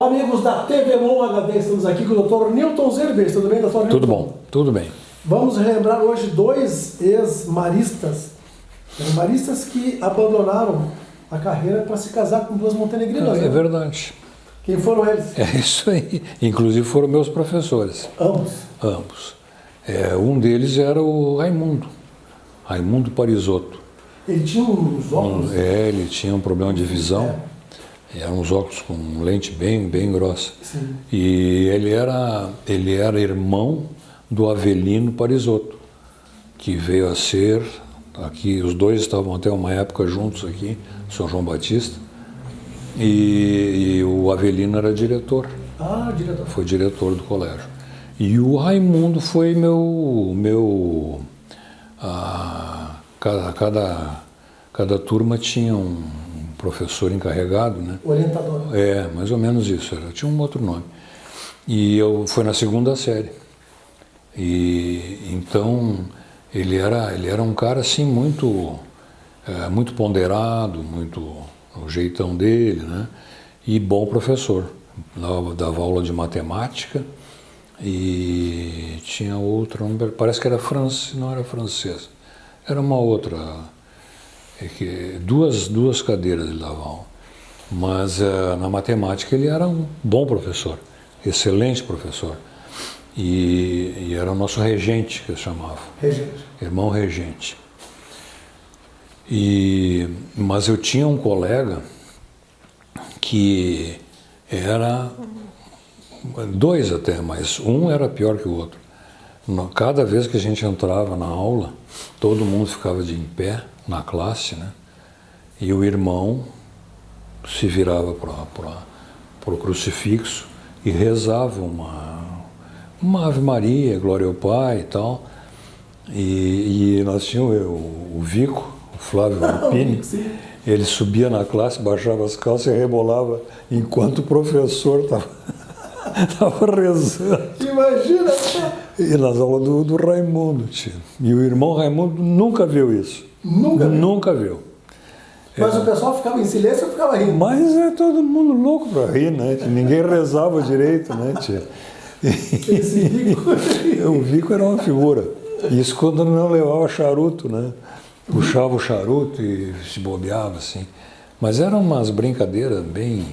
Amigos da TV Mon HD, estamos aqui com o Dr. Newton Zerbes. Tudo bem, Dr. Newton? Tudo bom, tudo bem. Vamos relembrar hoje dois ex-maristas. Maristas que abandonaram a carreira para se casar com duas montenegrinas. É verdade. Quem foram eles? É isso aí. Inclusive foram meus professores. Ambos? Ambos. Um deles era o Raimundo Parisotto. Ele tinha uns óculos? Ele tinha um problema de visão. Eram uns óculos com lente bem grossa. Sim. E ele era irmão do Avelino Parisotto, que veio a ser, aqui, os dois estavam até uma época juntos aqui, São João Batista, e o Avelino era diretor. Ah, diretor. Foi diretor do colégio. E o Raimundo foi cada turma tinha um professor encarregado, né? Orientador. Mais ou menos isso, tinha um outro nome. E foi na segunda série. E então ele era um cara assim muito ponderado, muito o jeitão dele, né? E bom professor. Dava aula de matemática e tinha outra, parece que era não era francês, era uma outra. Duas cadeiras ele dava aula, mas na matemática ele era um bom professor, excelente professor, e era o nosso regente, que eu chamava. Regente. Irmão regente. Mas eu tinha um colega que era, dois até, mas um era pior que o outro. Cada vez que a gente entrava na aula, todo mundo ficava de em pé na classe, né? E o irmão se virava para o crucifixo e rezava uma Ave Maria, Glória ao Pai e tal. E nós tínhamos o Vico, o Flávio Alpini, ele subia na classe, baixava as calças e rebolava enquanto o professor estava rezando. Imagina! E nas aulas do Raimundo, tio. E o irmão Raimundo nunca viu isso. Nunca viu. Mas o pessoal ficava em silêncio ou ficava rindo? Mas é todo mundo louco para rir, né? Ninguém rezava direito, né, tia? Esse Vico. O Vico era uma figura. Isso quando não levava charuto, né? Puxava o charuto e se bobeava, assim. Mas eram umas brincadeiras bem...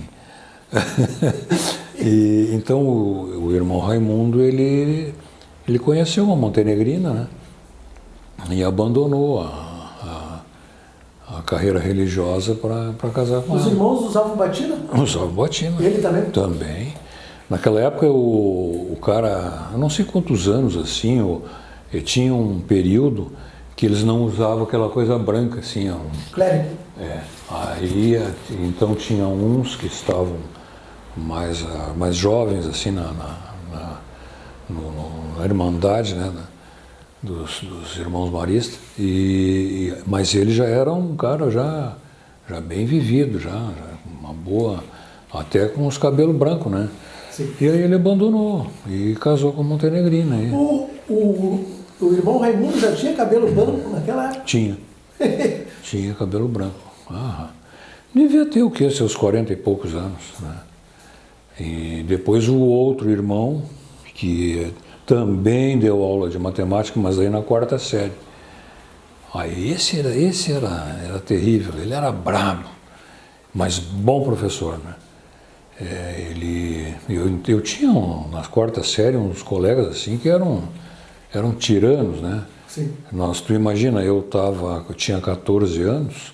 Então o irmão Raimundo, ele conheceu uma montenegrina, né? E abandonou a carreira religiosa para casar com ela. Os irmãos usavam batina? Usavam batina. Ele também? Também. Naquela época o cara, eu não sei quantos anos assim, tinha um período que eles não usavam aquela coisa branca assim. Clérigo. Aí então tinha uns que estavam mais jovens assim na Irmandade, né? Dos irmãos maristas, mas ele já era um cara já bem vivido, já uma boa, até com os cabelos brancos, né? Sim. E aí ele abandonou e casou com a montenegrina. O irmão Raimundo já tinha cabelo branco naquela época? Tinha cabelo branco. Devia ter o quê? Seus 40 e poucos anos, né? E depois o outro irmão, que também deu aula de matemática, mas aí na quarta série. Aí esse era terrível, ele era brabo, mas bom professor, né? Eu tinha na quarta série uns colegas assim que eram tiranos, né? Sim. Tu imagina, eu tinha 14 anos,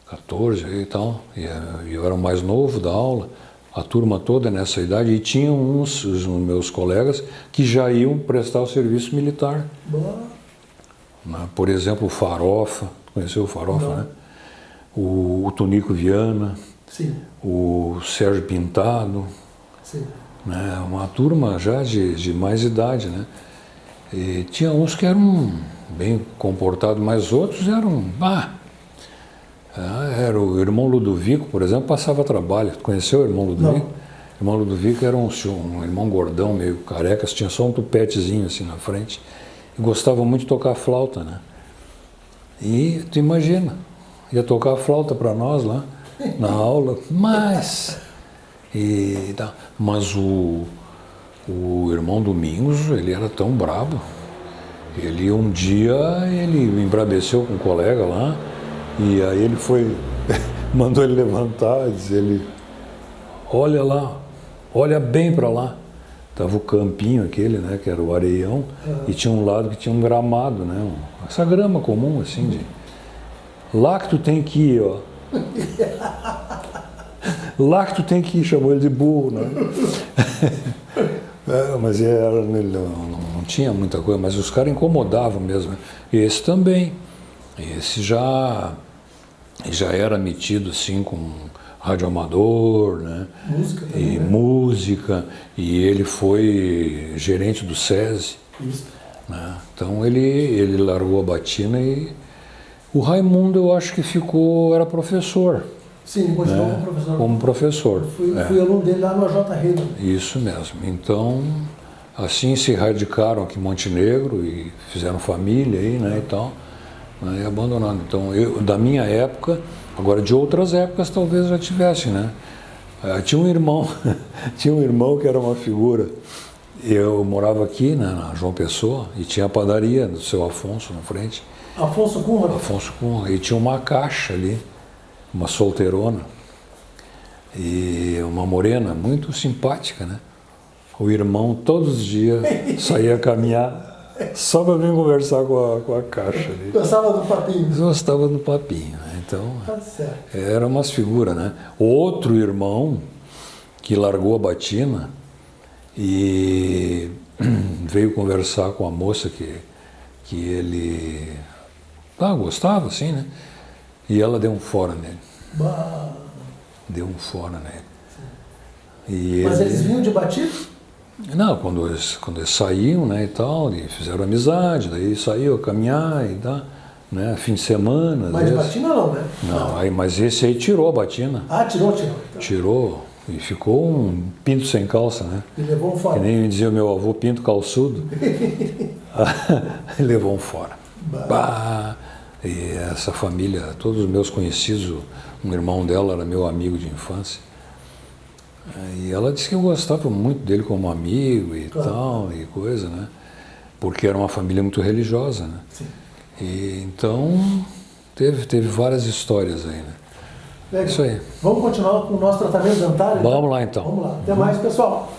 14 e tal, e eu era o mais novo da aula. A turma toda nessa idade, e tinha os meus colegas que já iam prestar o serviço militar. Boa. Por exemplo, o Farofa, conheceu o Farofa, né? O Tonico Viana, Sim. O Sérgio Pintado, Sim. Né? Uma turma já de mais idade, né? E tinha uns que eram bem comportados, mas outros eram... Era o irmão Ludovico, por exemplo, passava trabalho. Conheceu o irmão Ludovico? Não. O irmão Ludovico era um irmão gordão, meio careca, tinha só um tupetezinho assim na frente. E gostava muito de tocar flauta, né? E tu imagina, ia tocar flauta para nós lá, na aula, mas Mas o irmão Domingos, ele era tão brabo. Ele um dia, ele embrabeceu com um colega lá, e aí ele foi, mandou ele levantar, diz ele, olha lá, olha bem para lá. Tava o campinho aquele, né, que era o areião, e tinha um lado que tinha um gramado, né, essa grama comum, assim, lá que tu tem que ir, ó. Lá que tu tem que ir, chamou ele de burro, né? Mas não tinha muita coisa, mas os caras incomodavam mesmo. Né? E esse também. Esse já era metido assim com radioamador, né? Música também, e né? música, e ele foi gerente do SESI. Isso. Né? Então ele largou a batina e o Raimundo, eu acho que era professor. Sim, continuou Né? como professor. Como professor. Fui aluno dele lá no AJ Reina. Isso mesmo. Então, assim se radicaram aqui em Montenegro e fizeram família aí, né, e tal, né, e abandonaram. Então, da minha época, agora de outras épocas talvez já tivesse, né? Tinha um irmão, que era uma figura. Eu morava aqui, né, na João Pessoa, e tinha a padaria do seu Afonso na frente. Afonso Cunha. Afonso Cunha. E tinha uma caixa ali, uma solteirona, e uma morena muito simpática, né? O irmão todos os dias saía caminhar só para vir conversar com a caixa ali. Gostava do papinho. Gostava do papinho, né? Então, Tá certo. eram umas figuras, né? Outro irmão que largou a batina e veio conversar com a moça que ele gostava, assim, né? E ela deu um fora nele. Bah. Deu um fora nele. E Mas eles vinham de batido? Não, quando eles saíam, né, e tal, e fizeram amizade, daí saiu a caminhar e tal, né, fim de semana. Mas de batina não, né? Não, aí, mas esse aí tirou a batina. Ah, tirou. Então. Tirou e ficou um pinto sem calça, né? E levou um fora. Que nem dizia o meu avô, pinto calçudo. Levou um fora. Bah. E essa família, todos os meus conhecidos, um irmão dela era meu amigo de infância. E ela disse que eu gostava muito dele como amigo e tal, e coisa, né? Porque era uma família muito religiosa, né? Sim. E então teve várias histórias aí, né? Legal. Isso aí. Vamos continuar com o nosso tratamento dentário? Vamos lá então. Vamos lá. Até mais, pessoal.